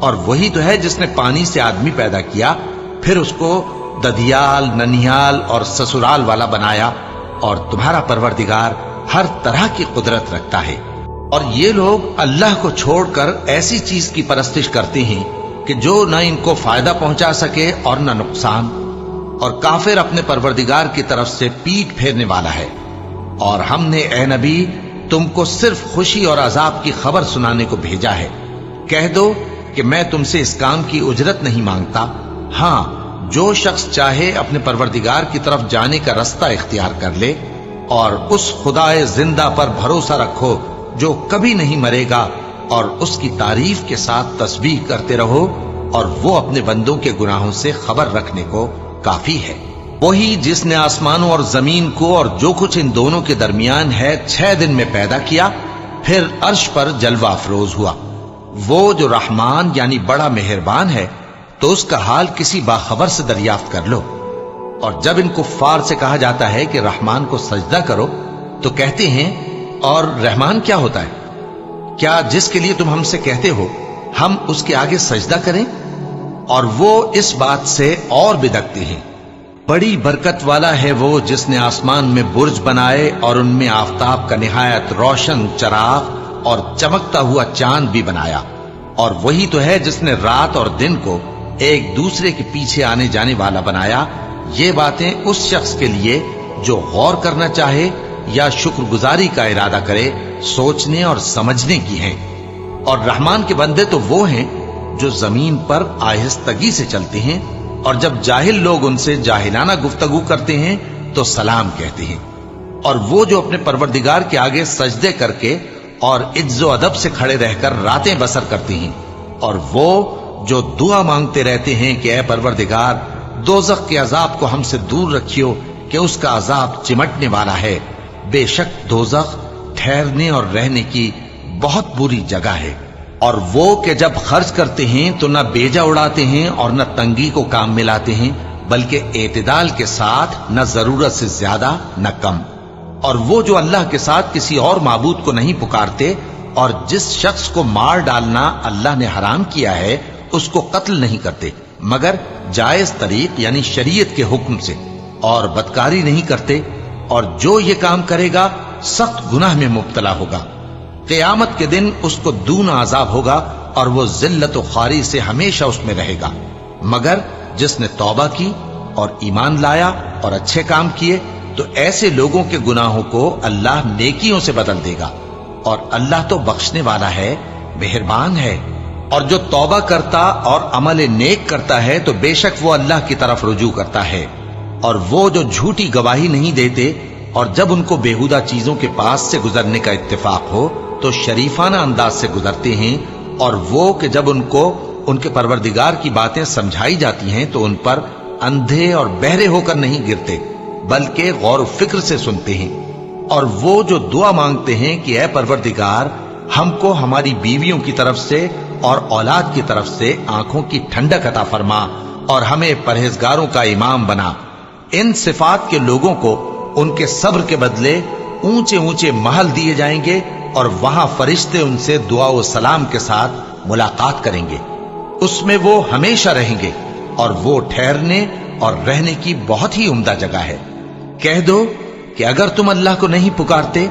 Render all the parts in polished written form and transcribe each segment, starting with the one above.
اور وہی تو ہے جس نے پانی سے آدمی پیدا کیا، پھر اس کو ددیال، ننیال اور سسرال والا بنایا، اور تمہارا پروردگار ہر طرح کی قدرت رکھتا ہے۔ اور یہ لوگ اللہ کو چھوڑ کر ایسی چیز کی پرستش کرتے ہیں کہ جو نہ ان کو فائدہ پہنچا سکے اور نہ نقصان، اور کافر اپنے پروردگار کی طرف سے پیٹ پھیرنے والا ہے۔ اور ہم نے اے نبی تم کو صرف خوشی اور عذاب کی خبر سنانے کو بھیجا ہے۔ کہہ دو کہ میں تم سے اس کام کی اجرت نہیں مانگتا، ہاں جو شخص چاہے اپنے پروردگار کی طرف جانے کا رستہ اختیار کر لے، اور اس خدائے زندہ پر بھروسہ رکھو جو کبھی نہیں مرے گا، اور اس کی تعریف کے ساتھ تسبیح کرتے رہو، اور وہ اپنے بندوں کے گناہوں سے خبر رکھنے کو کافی ہے۔ وہی جس نے آسمانوں اور زمین کو اور جو کچھ ان دونوں کے درمیان ہے 6 دن میں پیدا کیا، پھر عرش پر جلوہ افروز ہوا۔ وہ جو رحمان یعنی بڑا مہربان ہے، تو اس کا حال کسی باخبر سے دریافت کر لو۔ اور جب ان کفار سے کہا جاتا ہے کہ رحمان کو سجدہ کرو، تو کہتے ہیں اور رحمان کیا ہوتا ہے؟ کیا جس کے لیے تم ہم سے کہتے ہو ہم اس کے آگے سجدہ کریں؟ اور وہ اس بات سے اور بدکتے ہیں۔ بڑی برکت والا ہے وہ جس نے آسمان میں برج بنائے اور ان میں آفتاب کا نہایت روشن چراغ اور چمکتا ہوا چاند بھی بنایا۔ اور وہی تو ہے جس نے رات اور دن کو ایک دوسرے کے پیچھے آنے جانے والا بنایا۔ یہ باتیں اس شخص کے لیے جو غور کرنا چاہے یا شکر گزاری کا ارادہ کرے، سوچنے اور سمجھنے کی ہیں۔ اور رحمان کے بندے تو وہ ہیں جو زمین پر آہستگی سے چلتے ہیں، اور جب جاہل لوگ ان سے جاہلانہ گفتگو کرتے ہیں تو سلام کہتے ہیں۔ اور وہ جو اپنے پروردگار کے آگے سجدے کر کے اور عز و ادب سے کھڑے رہ کر راتیں بسر کرتے ہیں، اور وہ جو دعا مانگتے رہتے ہیں کہ اے پروردگار دوزخ کے عذاب کو ہم سے دور رکھیو کہ اس کا عذاب چمٹنے والا ہے۔ بے شک دوزخ ٹھہرنے اور رہنے کی بہت بری جگہ ہے۔ اور وہ کہ جب خرچ کرتے ہیں تو نہ بیجا اڑاتے ہیں اور نہ تنگی کو کام میں لاتے ہیں، بلکہ اعتدال کے ساتھ، نہ ضرورت سے زیادہ نہ کم۔ اور وہ جو اللہ کے ساتھ کسی اور معبود کو نہیں پکارتے، اور جس شخص کو مار ڈالنا اللہ نے حرام کیا ہے اس کو قتل نہیں کرتے مگر جائز طریق یعنی شریعت کے حکم سے، اور بدکاری نہیں کرتے، اور جو یہ کام کرے گا سخت گناہ میں مبتلا ہوگا۔ قیامت کے دن اس کو دونا عذاب ہوگا، اور وہ ذلت و خواری سے ہمیشہ اس میں رہے گا، مگر جس نے توبہ کی اور ایمان لایا اور اچھے کام کیے تو ایسے لوگوں کے گناہوں کو اللہ نیکیوں سے بدل دے گا، اور اللہ تو بخشنے والا ہے، مہربان ہے۔ اور جو توبہ کرتا اور عمل نیک کرتا ہے تو بے شک وہ اللہ کی طرف رجوع کرتا ہے۔ اور وہ جو جھوٹی گواہی نہیں دیتے، اور جب ان کو بیہودہ چیزوں کے پاس سے گزرنے کا اتفاق ہو تو شریفانہ انداز سے گزرتے ہیں، اور وہ کہ جب ان کو ان کے پروردگار کی باتیں سمجھائی جاتی ہیں تو ان پر اندھے اور بہرے ہو کر نہیں گرتے بلکہ غور و فکر سے سنتے ہیں۔ اور وہ جو دعا مانگتے ہیں کہ اے پروردگار ہم کو ہماری بیویوں کی طرف سے اور اولاد کی طرف سے آنکھوں کی ٹھنڈک عطا فرما اور ہمیں پرہیزگاروں کا امام بنا، ان صفات کے لوگوں کو ان کے صبر کے بدلے اونچے اونچے محل دیے جائیں گے، اور وہاں فرشتے ان سے دعا و سلام کے ساتھ ملاقات کریں گے۔ اس میں وہ ہمیشہ رہیں گے، اور وہ ٹھہرنے اور رہنے کی بہت ہی عمدہ جگہ ہے۔ کہہ دو کہ اگر تم اللہ کو نہیں پکارتے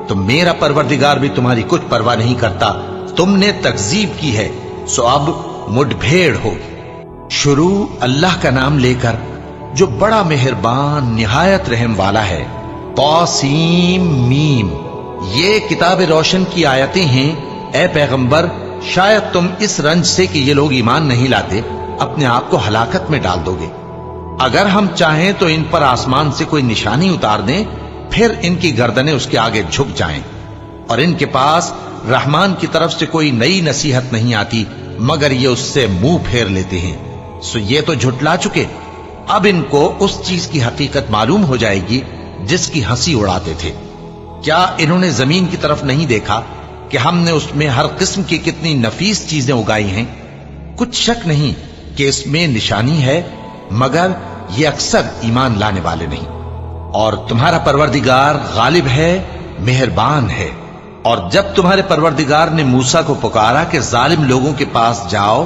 تو میرا پروردگار بھی تمہاری کچھ پرواہ نہیں کرتا۔ تم نے تکذیب کی ہے سو اب مڈ بھیڑ ہوگی۔ شروع اللہ کا نام لے کر جو بڑا مہربان نہایت رحم والا ہے۔ طاسیم میم، یہ کتاب روشن کی آیتیں ہیں۔ اے پیغمبر شاید تم اس رنج سے کہ یہ لوگ ایمان نہیں لاتے اپنے آپ کو ہلاکت میں ڈال دو گے۔ اگر ہم چاہیں تو ان پر آسمان سے کوئی نشانی اتار دیں، پھر ان کی گردنیں اس کے آگے جھک جائیں، اور ان کے پاس رحمان کی طرف سے کوئی نئی نصیحت نہیں آتی مگر یہ اس سے منہ پھیر لیتے ہیں۔ سو یہ تو جھٹلا چکے، اب ان کو اس چیز کی حقیقت معلوم ہو جائے گی جس کی ہنسی اڑاتے تھے۔ کیا انہوں نے زمین کی طرف نہیں دیکھا کہ ہم نے اس میں ہر قسم کی کتنی نفیس چیزیں اگائی ہیں؟ کچھ شک نہیں کہ اس میں نشانی ہے، مگر یہ اکثر ایمان لانے والے نہیں۔ اور تمہارا پروردگار غالب ہے، مہربان ہے۔ اور جب تمہارے پروردگار نے موسیٰ کو پکارا کہ ظالم لوگوں کے پاس جاؤ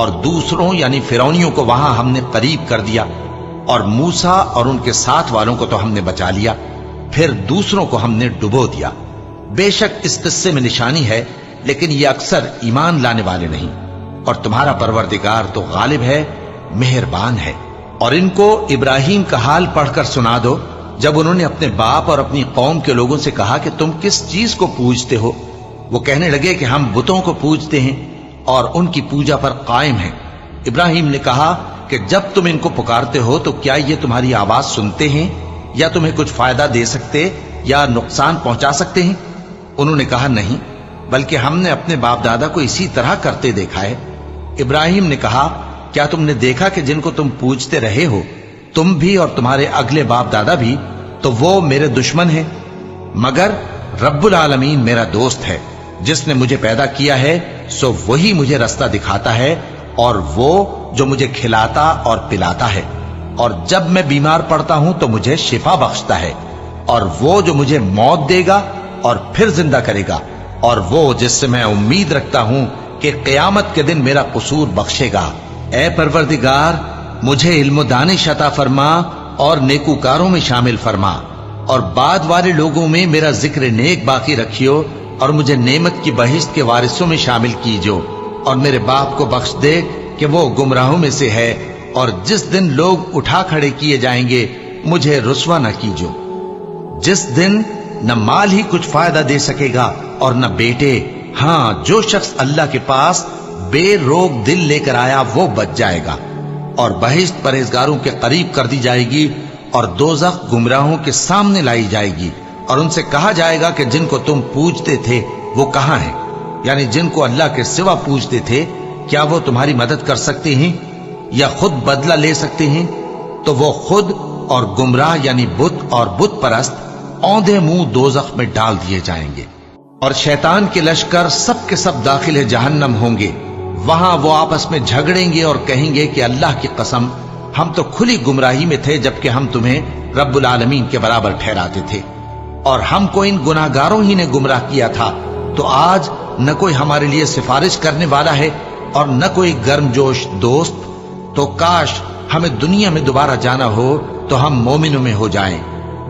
اور دوسروں یعنی فرعونیوں کو وہاں ہم نے قریب کر دیا، اور موسیٰ اور ان کے ساتھ والوں کو تو ہم نے بچا لیا، پھر دوسروں کو ہم نے ڈبو دیا۔ بے شک اس قصے میں نشانی ہے، لیکن یہ اکثر ایمان لانے والے نہیں۔ اور تمہارا پروردگار تو غالب ہے، مہربان ہے۔ اور ان کو ابراہیم کا حال پڑھ کر سنا دو، جب انہوں نے اپنے باپ اور اپنی قوم کے لوگوں سے کہا کہ تم کس چیز کو پوجتے ہو؟ وہ کہنے لگے کہ ہم بتوں کو پوجتے ہیں اور ان کی پوجا پر قائم ہیں۔ ابراہیم نے کہا کہ جب تم ان کو پکارتے ہو تو کیا یہ تمہاری آواز سنتے ہیں یا تمہیں کچھ فائدہ دے سکتے یا نقصان پہنچا سکتے ہیں؟ انہوں نے کہا نہیں، بلکہ ہم نے اپنے باپ دادا کو اسی طرح کرتے دیکھا ہے۔ ابراہیم نے کہا کیا تم نے دیکھا کہ جن کو تم پوجتے رہے ہو، تم بھی اور تمہارے اگلے باپ دادا بھی، تو وہ میرے دشمن ہیں، مگر رب العالمین میرا دوست ہے۔ جس نے مجھے پیدا کیا ہے سو وہی مجھے رستہ دکھاتا ہے، اور وہ جو مجھے کھلاتا اور پلاتا ہے، اور جب میں بیمار پڑتا ہوں تو مجھے شفا بخشتا ہے، اور وہ جو مجھے موت دے گا اور پھر زندہ کرے گا، اور وہ جس سے میں امید رکھتا ہوں کہ قیامت کے دن میرا قصور بخشے گا۔ اے پروردگار، مجھے علم و دانش عطا فرما اور نیکوکاروں میں شامل فرما، اور بعد والے لوگوں میں میرا ذکر نیک باقی رکھیو، اور مجھے نعمت کی بہشت کے وارثوں میں شامل کیجو، اور میرے باپ کو بخش دے کہ وہ گمراہوں میں سے ہے، اور جس دن لوگ اٹھا کھڑے کیے جائیں گے مجھے رسوا نہ کیجو، جس دن نہ مال ہی کچھ فائدہ دے سکے گا اور نہ بیٹے۔ ہاں، جو شخص اللہ کے پاس بے روک دل لے کر آیا وہ بچ جائے گا، اور بہشت پرہیزگاروں کے قریب کر دی جائے گی، اور دوزخ گمراہوں کے سامنے لائی جائے گی، اور ان سے کہا جائے گا کہ جن کو تم پوجتے تھے وہ کہاں ہیں؟ یعنی جن کو اللہ کے سوا پوجتے تھے، کیا وہ تمہاری مدد کر سکتے ہیں یا خود بدلہ لے سکتے ہیں؟ تو وہ خود اور گمراہ یعنی بت اور بت پرست اوندھے منہ دوزخ میں ڈال دیے جائیں گے، اور شیطان کے لشکر سب کے سب داخل جہنم ہوں گے۔ وہاں وہ آپس میں جھگڑیں گے اور کہیں گے کہ اللہ کی قسم، ہم تو کھلی گمراہی میں تھے جبکہ ہم تمہیں رب العالمین کے برابر ٹھہراتے تھے، اور ہم کو ان گناہگاروں ہی نے گمراہ کیا تھا، تو آج نہ کوئی ہمارے لیے سفارش کرنے والا ہے اور نہ کوئی گرم جوش دوست، تو کاش ہمیں دنیا میں دوبارہ جانا ہو تو ہم مومنوں میں ہو جائیں۔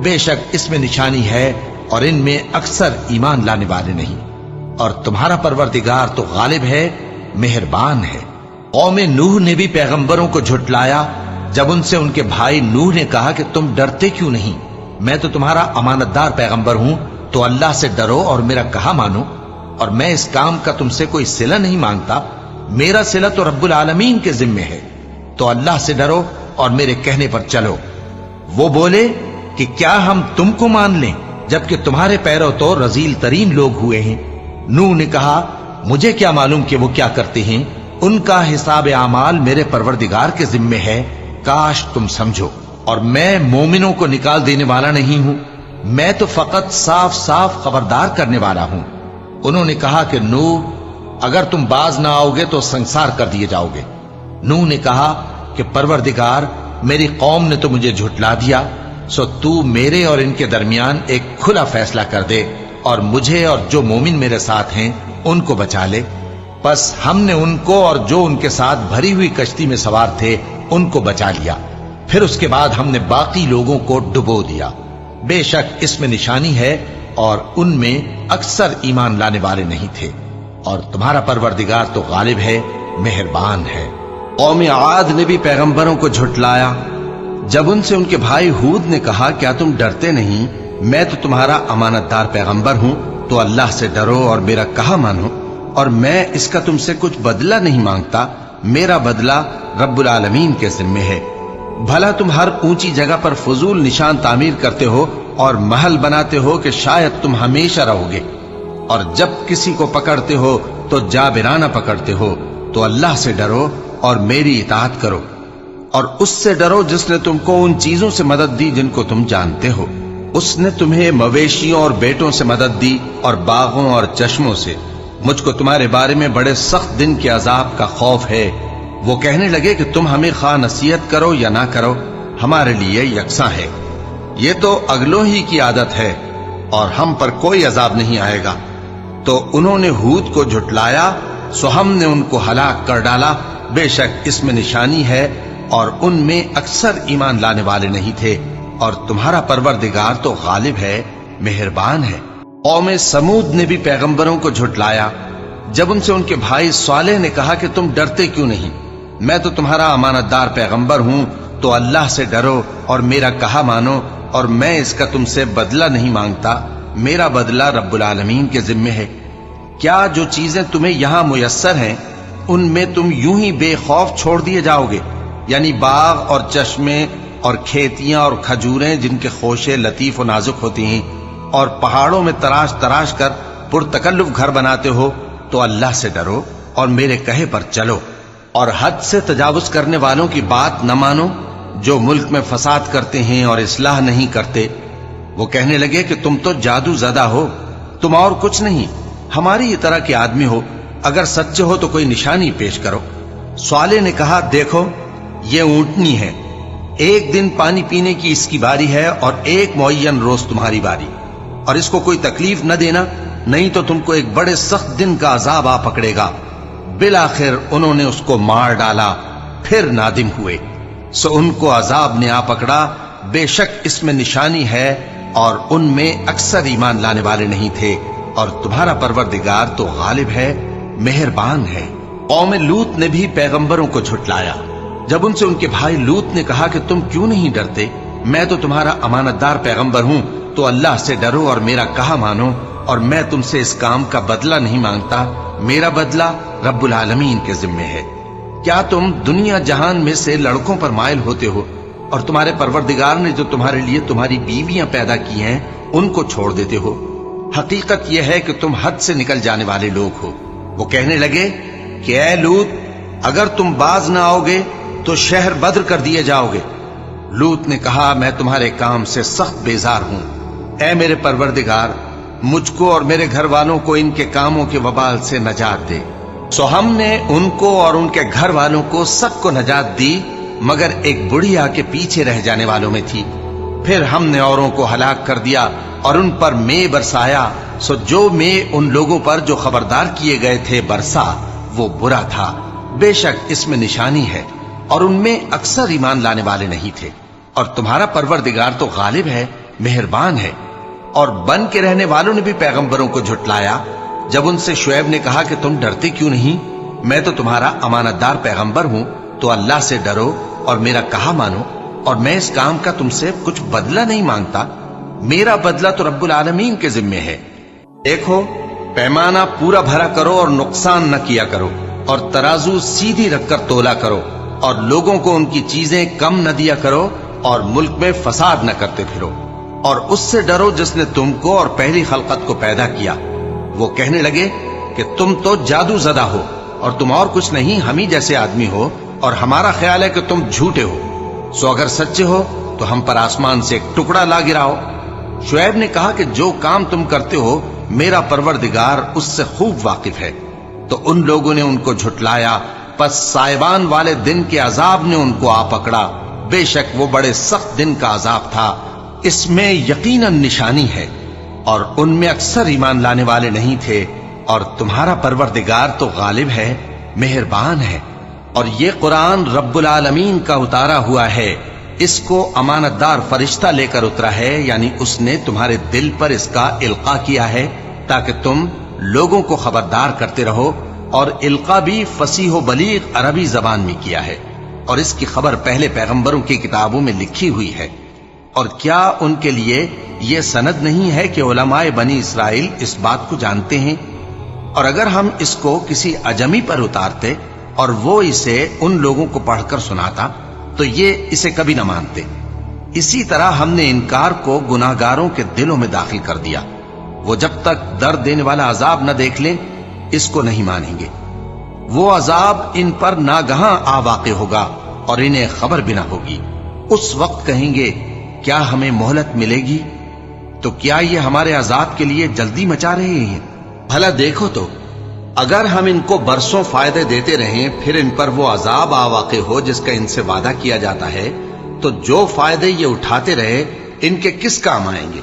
بے شک اس میں نشانی ہے اور ان میں اکثر ایمان لانے والے نہیں، اور تمہارا پروردگار تو غالب ہے، مہربان ہے۔ قوم نوح نے بھی پیغمبروں کو جھٹلایا جب ان سے ان کے بھائی نوح نے کہا کہ تم ڈرتے کیوں نہیں؟ میں تو تمہارا امانت دار پیغمبر ہوں، تو اللہ سے ڈرو اور میرا کہا مانو، اور میں اس کام کا تم سے کوئی صلہ نہیں مانگتا، میرا صلہ تو رب العالمین کے ذمے ہے، تو اللہ سے ڈرو اور میرے کہنے پر چلو۔ وہ بولے کہ کیا ہم تم کو مان لیں جبکہ تمہارے پیرو تو رذیل ترین لوگ ہوئے ہیں؟ نوح نے کہا مجھے کیا معلوم کہ وہ کیا کرتے ہیں، ان کا حساب اعمال میرے پروردگار کے ذمے ہے، کاش تم سمجھو، اور میں مومنوں کو نکال دینے والا نہیں ہوں، میں تو فقط صاف صاف خبردار کرنے والا ہوں۔ انہوں نے کہا کہ نوح، اگر تم باز نہ آؤ گے تو سنسار کر دیے جاؤ گے۔ نوح نے کہا کہ پروردگار، میری قوم نے تو مجھے جھٹلا دیا، سو تو میرے اور ان کے درمیان ایک کھلا فیصلہ کر دے، اور مجھے اور جو مومن میرے ساتھ ہیں ان کو بچا لے۔ پس ہم نے ان کو اور جو ان کے ساتھ بھری ہوئی کشتی میں سوار تھے ان کو بچا لیا، پھر اس کے بعد ہم نے باقی لوگوں کو ڈبو دیا۔ بے شک اس میں نشانی ہے اور ان میں اکثر ایمان لانے والے نہیں تھے، اور تمہارا پروردگار تو غالب ہے، مہربان ہے۔ قوم عاد نے بھی پیغمبروں کو جھٹلایا جب ان سے ان کے بھائی ہود نے کہا کیا تم ڈرتے نہیں؟ میں تو تمہارا امانت دار پیغمبر ہوں، تو اللہ سے ڈرو اور میرا کہا مانو، اور میں اس کا تم سے کچھ بدلہ نہیں مانگتا، میرا بدلہ رب العالمین کے ذمے ہے۔ بھلا تم ہر اونچی جگہ پر فضول نشان تعمیر کرتے ہو اور محل بناتے ہو کہ شاید تم ہمیشہ رہو گے، اور جب کسی کو پکڑتے ہو تو جابرانہ پکڑتے ہو، تو اللہ سے ڈرو اور میری اطاعت کرو، اور اس سے ڈرو جس نے تم کو ان چیزوں سے مدد دی جن کو تم جانتے ہو۔ اس نے تمہیں مویشیوں اور بیٹوں سے مدد دی اور باغوں اور چشموں سے۔ مجھ کو تمہارے بارے میں بڑے سخت دن کے عذاب کا خوف ہے۔ وہ کہنے لگے کہ تم ہمیں خواہ نصیحت کرو یا نہ کرو، ہمارے لیے یکساں ہے، یہ تو اگلوں ہی کی عادت ہے، اور ہم پر کوئی عذاب نہیں آئے گا۔ تو انہوں نے ہود کو جھٹلایا، سو ہم نے ان کو ہلاک کر ڈالا، بے شک اس میں نشانی ہے اور ان میں اکثر ایمان لانے والے نہیں تھے، اور تمہارا پروردگار تو غالب ہے، مہربان ہے۔ قوم سمود نے بھی پیغمبروں کو جھٹلایا جب ان سے ان کے بھائی صالح نے کہا کہ تم ڈرتے کیوں نہیں؟ میں تو تمہارا امانت دار پیغمبر ہوں، تو اللہ سے ڈرو اور میرا کہا مانو، اور میں اس کا تم سے بدلہ نہیں مانگتا، میرا بدلہ رب العالمین کے ذمے ہے۔ کیا جو چیزیں تمہیں یہاں میسر ہیں ان میں تم یوں ہی بے خوف چھوڑ دیے جاؤ گے؟ یعنی باغ اور چشمے اور کھیتیاں اور کھجوریں جن کے خوشے لطیف و نازک ہوتی ہیں، اور پہاڑوں میں تراش تراش کر پرتکلف گھر بناتے ہو، تو اللہ سے ڈرو اور میرے کہے پر چلو، اور حد سے تجاوز کرنے والوں کی بات نہ مانو جو ملک میں فساد کرتے ہیں اور اصلاح نہیں کرتے۔ وہ کہنے لگے کہ تم تو جادو زدہ ہو، تم اور کچھ نہیں، ہماری طرح کے آدمی ہو، اگر سچے ہو تو کوئی نشانی پیش کرو۔ صالح نے کہا دیکھو یہ اونٹنی ہے، ایک دن پانی پینے کی اس کی باری ہے اور ایک معین روز تمہاری باری، اور اس کو کوئی تکلیف نہ دینا، نہیں تو تم کو ایک بڑے سخت دن کا عذاب آ پکڑے گا۔ بالآخر انہوں نے اس کو مار ڈالا، پھر نادم ہوئے، سو ان کو عذاب نے آ پکڑا، بے شک اس میں نشانی ہے اور ان میں اکثر ایمان لانے والے نہیں تھے، اور تمہارا پروردگار تو غالب ہے، مہربان ہے۔ قوم لوط نے بھی پیغمبروں کو جھٹلایا جب ان سے ان کے بھائی لوط نے کہا کہ تم کیوں نہیں ڈرتے؟ میں تو تمہارا امانت دار پیغمبر ہوں، تو اللہ سے ڈرو اور میرا کہا مانو، اور میں تم سے اس کام کا بدلہ نہیں مانگتا، میرا بدلہ رب العالمین کے ذمے ہے۔ کیا تم دنیا جہان میں سے لڑکوں پر مائل ہوتے ہو، اور تمہارے پروردگار نے جو تمہارے لیے تمہاری بیویاں پیدا کی ہیں ان کو چھوڑ دیتے ہو؟ حقیقت یہ ہے کہ تم حد سے نکل جانے والے لوگ ہو۔ وہ کہنے لگے کہ اے لوط، اگر تم باز نہ آؤ گے تو شہر بدر کر دیے جاؤ گے۔ لوط نے کہا میں تمہارے کام سے سخت بیزار ہوں، اے میرے پروردگار مجھ کو اور میرے گھر والوں کو ان کے کاموں کے وبال سے نجات دے۔ سو ہم نے ان کو اور ان کے گھر والوں کو سب کو نجات دی، مگر ایک بڑھیا کے پیچھے رہ جانے والوں میں تھی۔ پھر ہم نے اوروں کو ہلاک کر دیا اور ان پر مے برسایا، سو جو مے ان لوگوں پر جو خبردار کیے گئے تھے برسا، وہ برا تھا۔ بے شک اس میں نشانی ہے اور ان میں اکثر ایمان لانے والے نہیں تھے، اور تمہارا پروردگار تو غالب ہے، مہربان ہے۔ اور بن کے رہنے والوں نے بھی پیغمبروں کو جھٹلایا جب ان سے شعیب نے کہا کہ تم ڈرتے کیوں نہیں؟ میں تو تمہارا امانت دار پیغمبر ہوں، تو اللہ سے ڈرو اور میرا کہا مانو، اور میں اس کام کا تم سے کچھ بدلہ نہیں مانگتا، میرا بدلہ تو رب العالمین کے ذمے ہے۔ دیکھو پیمانہ پورا بھرا کرو اور نقصان نہ کیا کرو، اور ترازو سیدھی رکھ کر تولا کرو، اور لوگوں کو ان کی چیزیں کم نہ دیا کرو، اور ملک میں فساد نہ کرتے پھرو، اور اس سے ڈرو جس نے تم کو اور پہلی خلقت کو پیدا کیا۔ وہ کہنے لگے کہ تم تو جادو زدہ ہو، اور تم اور کچھ نہیں، ہم ہی جیسے آدمی ہو، اور ہمارا خیال ہے کہ تم جھوٹے ہو، سو اگر سچے ہو تو ہم پر آسمان سے ایک ٹکڑا لا گراؤ۔ شعیب نے کہا کہ جو کام تم کرتے ہو میرا پروردگار اس سے خوب واقف ہے۔ تو ان لوگوں نے ان کو جھٹلایا، پس سائبان والے دن کے عذاب نے ان کو آ پکڑا، بے شک وہ بڑے سخت دن کا عذاب تھا، اس میں یقیناً نشانی ہے، اور ان میں اکثر ایمان لانے والے نہیں تھے، اور تمہارا پروردگار تو غالب ہے، مہربان ہے۔ اور یہ قرآن رب العالمین کا اتارا ہوا ہے، اس کو امانت دار فرشتہ لے کر اترا ہے، یعنی اس نے تمہارے دل پر اس کا القاء کیا ہے تاکہ تم لوگوں کو خبردار کرتے رہو، اور القاء بھی فصیح و بلیغ عربی زبان میں کیا ہے، اور اس کی خبر پہلے پیغمبروں کی کتابوں میں لکھی ہوئی ہے۔ اور کیا ان کے لیے یہ سند نہیں ہے کہ علماء بنی اسرائیل اس بات کو جانتے ہیں؟ اور اگر ہم اس کو کسی اجمی پر اتارتے اور وہ اسے ان لوگوں کو پڑھ کر سناتا تو یہ اسے کبھی نہ مانتے۔ اسی طرح ہم نے انکار کو گناہگاروں کے دلوں میں داخل کر دیا، وہ جب تک درد دینے والا عذاب نہ دیکھ لیں اس کو نہیں مانیں گے۔ وہ عذاب ان پر ناگہاں آ واقع ہوگا اور انہیں خبر بھی نہ ہوگی۔ اس وقت کہیں گے کیا ہمیں مہلت ملے گی؟ تو کیا یہ ہمارے عذاب کے لیے جلدی مچا رہے ہیں؟ بھلا دیکھو تو اگر ہم ان کو برسوں فائدے دیتے رہیں پھر ان پر وہ عذاب آ واقع ہو جس کا ان سے وعدہ کیا جاتا ہے، تو جو فائدے یہ اٹھاتے رہے ان کے کس کام آئیں گے؟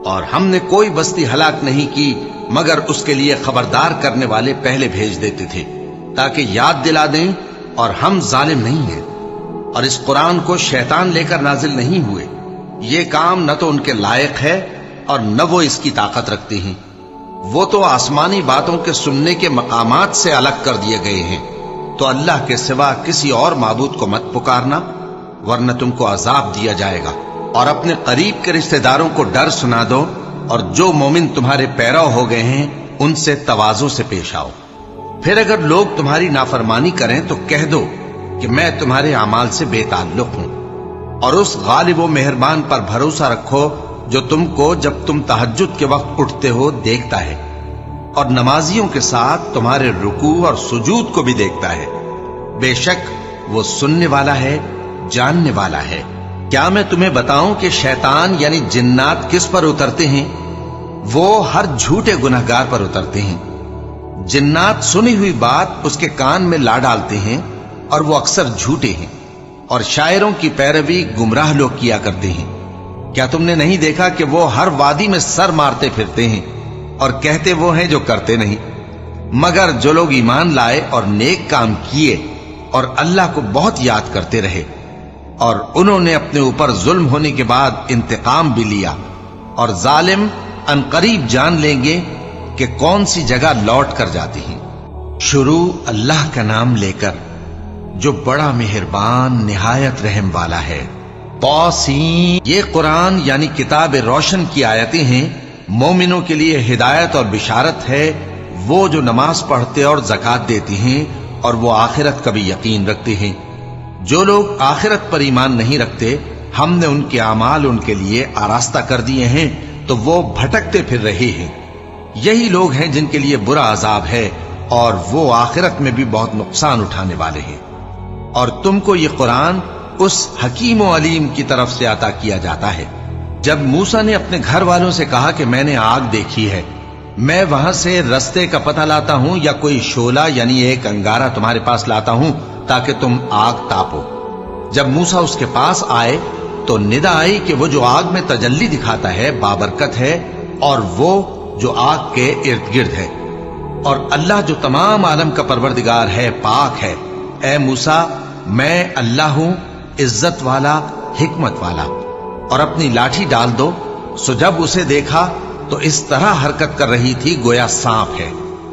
اور ہم نے کوئی بستی ہلاک نہیں کی مگر اس کے لیے خبردار کرنے والے پہلے بھیج دیتے تھے تاکہ یاد دلا دیں اور ہم ظالم نہیں ہیں، اور اس قرآن کو شیطان لے کر نازل نہیں ہوئے۔ یہ کام نہ تو ان کے لائق ہے اور نہ وہ اس کی طاقت رکھتے ہیں۔ وہ تو آسمانی باتوں کے سننے کے مقامات سے الگ کر دیے گئے ہیں۔ تو اللہ کے سوا کسی اور معبود کو مت پکارنا، ورنہ تم کو عذاب دیا جائے گا۔ اور اپنے قریب کے رشتہ داروں کو ڈر سنا دو، اور جو مومن تمہارے پیرو ہو گئے ہیں ان سے تواضع سے پیش آؤ۔ پھر اگر لوگ تمہاری نافرمانی کریں تو کہہ دو کہ میں تمہارے اعمال سے بے تعلق ہوں، اور اس غالب و مہربان پر بھروسہ رکھو جو تم کو جب تم تہجد کے وقت اٹھتے ہو دیکھتا ہے، اور نمازیوں کے ساتھ تمہارے رکوع اور سجود کو بھی دیکھتا ہے۔ بے شک وہ سننے والا ہے، جاننے والا ہے۔ کیا میں تمہیں بتاؤں کہ شیطان یعنی جنات کس پر اترتے ہیں؟ وہ ہر جھوٹے گنہگار پر اترتے ہیں۔ جنات سنی ہوئی بات اس کے کان میں لا ڈالتے ہیں، اور وہ اکثر جھوٹے ہیں، اور شاعروں کی پیروی گمراہ لوگ کیا کرتے ہیں۔ کیا تم نے نہیں دیکھا کہ وہ ہر وادی میں سر مارتے پھرتے ہیں، اور کہتے وہ ہیں جو کرتے نہیں؟ مگر جو لوگ ایمان لائے اور نیک کام کیے اور اللہ کو بہت یاد کرتے رہے، اور انہوں نے اپنے اوپر ظلم ہونے کے بعد انتقام بھی لیا، اور ظالم عنقریب جان لیں گے کہ کون سی جگہ لوٹ کر جاتی ہیں۔ شروع اللہ کا نام لے کر جو بڑا مہربان نہایت رحم والا ہے۔ طاسین، یہ قرآن یعنی کتاب روشن کی آیتیں ہیں، مومنوں کے لیے ہدایت اور بشارت ہے۔ وہ جو نماز پڑھتے اور زکوٰۃ دیتے ہیں اور وہ آخرت کا بھی یقین رکھتے ہیں۔ جو لوگ آخرت پر ایمان نہیں رکھتے، ہم نے ان کے اعمال ان کے لیے آراستہ کر دیے ہیں، تو وہ بھٹکتے پھر رہے ہیں۔ یہی لوگ ہیں جن کے لیے برا عذاب ہے، اور وہ آخرت میں بھی بہت نقصان اٹھانے والے ہیں۔ اور تم کو یہ قرآن اس حکیم و علیم کی طرف سے عطا کیا جاتا ہے۔ جب موسیٰ نے اپنے گھر والوں سے کہا کہ میں نے آگ دیکھی ہے، میں وہاں سے رستے کا پتہ لاتا ہوں یا کوئی شعلہ یعنی ایک انگارہ تمہارے پاس لاتا ہوں تاکہ تم آگ تاپو۔ جب موسیٰ اس کے پاس آئے تو ندا آئی کہ وہ جو آگ میں تجلی دکھاتا ہے بابرکت ہے، اور وہ جو آگ کے ارد گرد ہے، اور اللہ جو تمام عالم کا پروردگار ہے پاک ہے۔ اے موسیٰ، میں اللہ ہوں، عزت والا، حکمت والا، اور اپنی لاٹھی ڈال دو۔ سو جب اسے دیکھا تو اس طرح حرکت کر رہی تھی گویا سانپ ہے،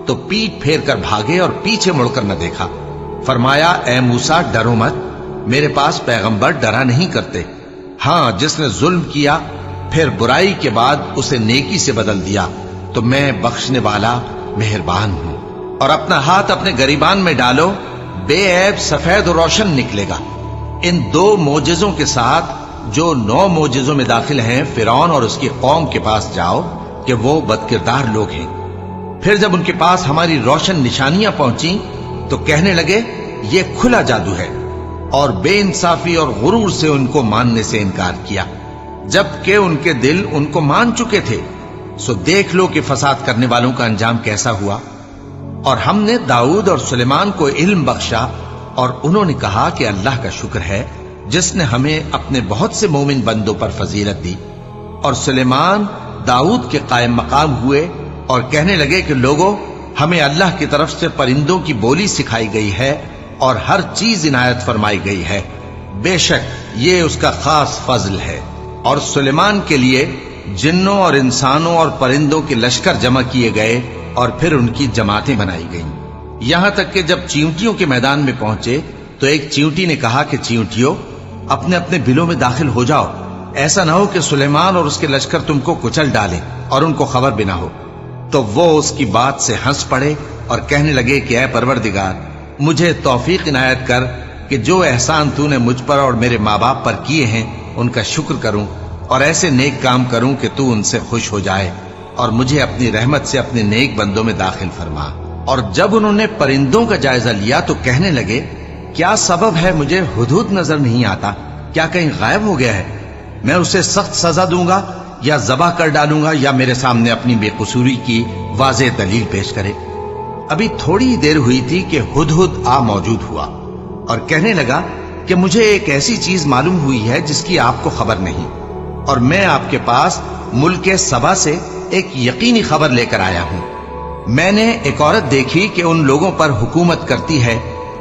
تو پیٹ پھیر کر بھاگے اور پیچھے مڑ کر نہ دیکھا۔ فرمایا، اے موسیٰ ڈرو مت، میرے پاس پیغمبر ڈرا نہیں کرتے۔ ہاں، جس نے ظلم کیا پھر برائی کے بعد اسے نیکی سے بدل دیا تو میں بخشنے والا مہربان ہوں۔ اور اپنا ہاتھ اپنے گریبان میں ڈالو، بے عیب سفید و روشن نکلے گا۔ ان 2 معجزوں کے ساتھ جو 9 معجزوں میں داخل ہیں فرعون اور اس کی قوم کے پاس جاؤ کہ وہ بدکردار لوگ ہیں۔ پھر جب ان کے پاس ہماری روشن نشانیاں پہنچیں تو کہنے لگے یہ کھلا جادو ہے، اور بے انصافی اور غرور سے ان کو ماننے سے انکار کیا، جبکہ ان کے دل ان کو مان چکے تھے۔ سو دیکھ لو کہ فساد کرنے والوں کا انجام کیسا ہوا۔ اور ہم نے داؤد اور سلیمان کو علم بخشا، اور انہوں نے کہا کہ اللہ کا شکر ہے جس نے ہمیں اپنے بہت سے مومن بندوں پر فضیلت دی۔ اور سلیمان داؤد کے قائم مقام ہوئے اور کہنے لگے کہ لوگوں، ہمیں اللہ کی طرف سے پرندوں کی بولی سکھائی گئی ہے اور ہر چیز عنایت فرمائی گئی ہے، بے شک یہ اس کا خاص فضل ہے۔ اور سلیمان کے لیے جنوں اور انسانوں اور پرندوں کے لشکر جمع کیے گئے، اور پھر ان کی جماعتیں بنائی گئیں، یہاں تک کہ جب چیونٹیوں کے میدان میں پہنچے تو ایک چیونٹی نے کہا کہ چیونٹیوں، اپنے اپنے بلوں میں داخل ہو جاؤ، ایسا نہ ہو کہ سلیمان اور اس کے لشکر تم کو کچل ڈالیں اور ان کو خبر بھی نہ ہو۔ تو وہ اس کی بات سے ہنس پڑے اور کہنے لگے کہ اے پروردگار، مجھے توفیق عنایت کر کہ جو احسان تو نے مجھ پر اور میرے ماں باپ پر کیے ہیں ان کا شکر کروں، اور ایسے نیک کام کروں کہ تو ان سے خوش ہو جائے، اور مجھے اپنی رحمت سے اپنے نیک بندوں میں داخل فرما۔ اور جب انہوں نے پرندوں کا جائزہ لیا تو کہنے لگے کیا سبب ہے مجھے ہدہد نظر نہیں آتا؟ کیا کہیں غائب ہو گیا ہے؟ میں اسے سخت سزا دوں گا یا ذبح کر ڈالوں گا، یا میرے سامنے اپنی بے قصوری کی واضح دلیل پیش کرے۔ ابھی تھوڑی دیر ہوئی تھی کہ ہدہد آ موجود ہوا اور کہنے لگا کہ مجھے ایک ایسی چیز معلوم ہوئی ہے جس کی آپ کو خبر نہیں، اور میں آپ کے پاس ملک سبا سے ایک یقینی خبر لے کر آیا ہوں۔ میں نے ایک عورت دیکھی کہ ان لوگوں پر حکومت کرتی ہے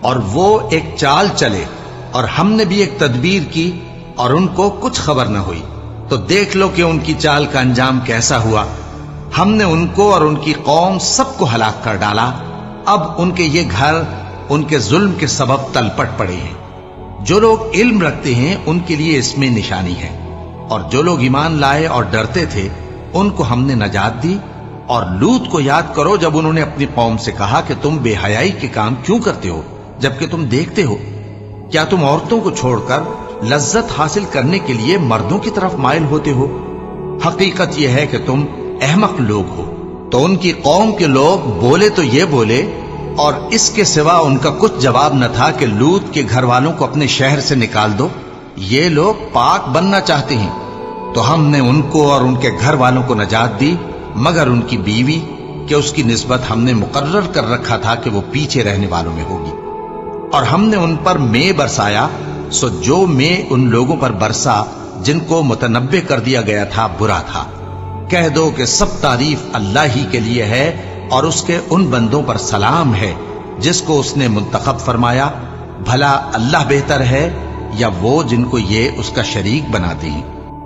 اور وہ ایک چال چلے اور ہم نے بھی ایک تدبیر کی اور ان کو کچھ خبر نہ ہوئی، تو دیکھ لو کہ ان کی چال کا انجام کیسا ہوا۔ ہم نے ان کو اور ان کی قوم سب کو ہلاک کر ڈالا۔ اب ان کے یہ گھر ان کے ظلم کے سبب تلپٹ پڑے ہیں۔ جو لوگ علم رکھتے ہیں ان کے لیے اس میں نشانی ہے، اور جو لوگ ایمان لائے اور ڈرتے تھے ان کو ہم نے نجات دی۔ اور لوط کو یاد کرو جب انہوں نے اپنی قوم سے کہا کہ تم بے حیائی کے کام کیوں کرتے ہو جبکہ تم دیکھتے ہو؟ کیا تم عورتوں کو چھوڑ کر لذت حاصل کرنے کے لیے مردوں کی طرف مائل ہوتے ہو؟ حقیقت یہ ہے کہ تم احمق لوگ ہو۔ تو ان کی قوم کے لوگ بولے تو یہ بولے، اور اس کے سوا ان کا کچھ جواب نہ تھا کہ لوط کے گھر والوں کو اپنے شہر سے نکال دو، یہ لوگ پاک بننا چاہتے ہیں۔ تو ہم نے ان کو اور ان کے گھر والوں کو نجات دی، مگر ان کی بیوی کہ اس کی نسبت ہم نے مقرر کر رکھا تھا کہ وہ پیچھے رہنے والوں میں ہوگی۔ اور ہم نے ان پر مے برسایا، سو جو مے ان لوگوں پر برسا جن کو متنبع کر دیا گیا تھا برا تھا۔ کہہ دو کہ سب تعریف اللہ ہی کے لیے ہے، اور اس کے ان بندوں پر سلام ہے جس کو اس نے منتخب فرمایا۔ بھلا اللہ بہتر ہے یا وہ جن کو یہ اس کا شریک بناتے ہیں؟